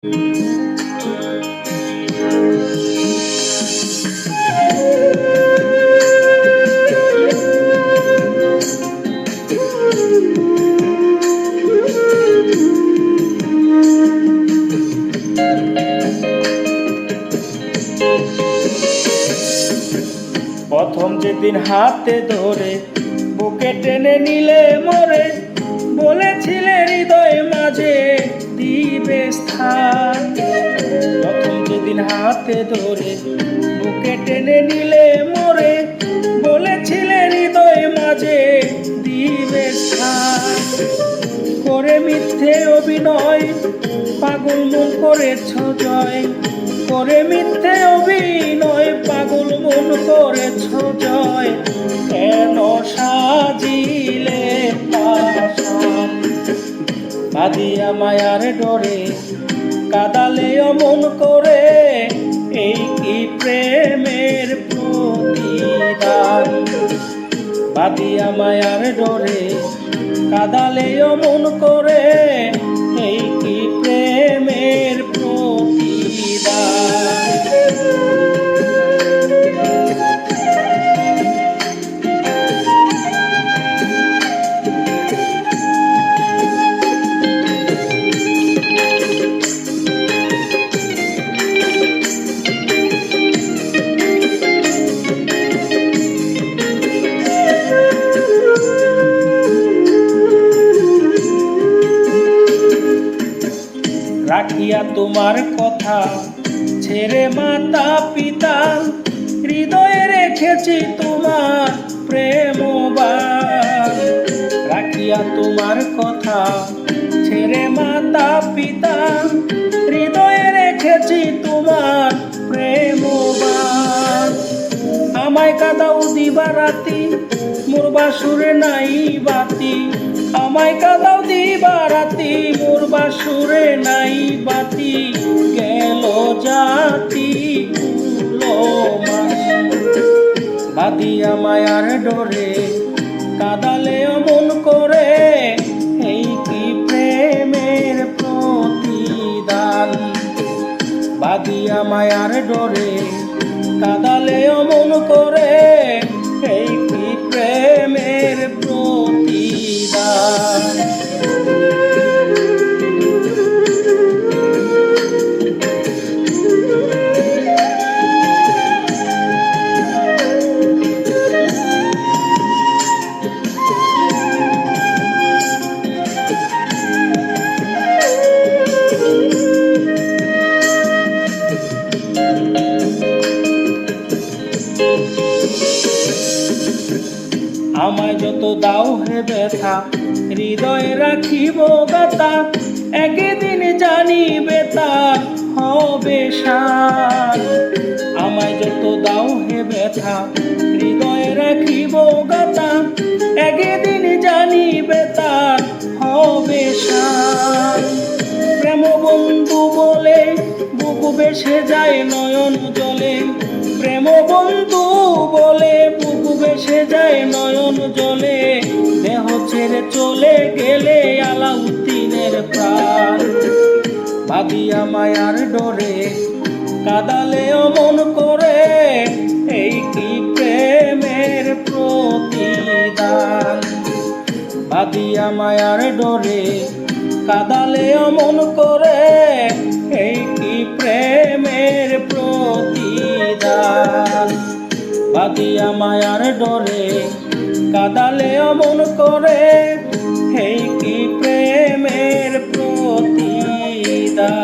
প্রথম যেদিন হাতে ধরে বুকে টেনে নিলে মোরে, বলেছিলে হৃদয় মাঝে দিবে স্থান। প্রথম যেদিন হাতে ধরে বুকে টেনে নিলে মোরে, বলেছিলে হৃদয় মাঝে দিবে স্থান। করে মিথ্যে অভিনয় পাগল মন করেছ জয়, করে মিথ্যে অভিনয় পাগল মন করেছ জয়। কেন সাজিলে পাষাণ, বাঁধিয়া মায়ার ডরে কাদালে অমন করে, এই কি প্রেমের প্রতিদান। বাঁধিয়া মায়ার ডরে কাদালে অমন করে, এই কি প্রেমের প্রতিদান। রাখিয়া তোমার কথা ছেড়ে মাতা পিতা, হৃদয়ে রেখেছি তোমার প্রেমবাণ। রাখিয়া তোমার কথা ছেড়ে মাতা পিতা, হৃদয়ে রেখেছি তোমার প্রেমবাণ। আমায় কাঁদাও দিবারাতি মোর বাসুরে নাই বাতি, আমায় কাঁদাও দিবারাতি মোর বাসুরে নাই বাতি। গেল জাতি কুলমান, বাঁধিয়া মায়ার ডরে কাদালে অমন করে, এই কি প্রেমের প্রতিদান। বাঁধিয়া মায়ার ডরে কাদালে অমন করে, এই কি প্রেমের প্রতিদান। আমায় যত দাও হে ব্যথা হৃদয়ে রাখিব গাথা, একদিন জানিবে তার হবে সার। আমায় যত দাও হে ব্যথা হৃদয়ে রাখিব গাথা, একদিন জানিবে তার হবে সার। প্রেম বন্ধু বলে বুক বেসে যায় নয়ন জলে, প্রেম বন্ধু বলে বুক বেসে যায় নয়ন জলে। দেহ ছেড়ে চলে গেলে আলাউদ্দিনের প্রাণ, বাঁধিয়া মায়ার ডরে কাদালে অমন করে, এই কি প্রেমের প্রতিদান। বাঁধিয়া মায়ার ডরে কাদালে অমন করে, এই কি প্রেমের প্রতিদান। বাঁধিয়া মায়ার ডরে কাদালে অমন করে, এই কি প্রেমের প্রতিদান।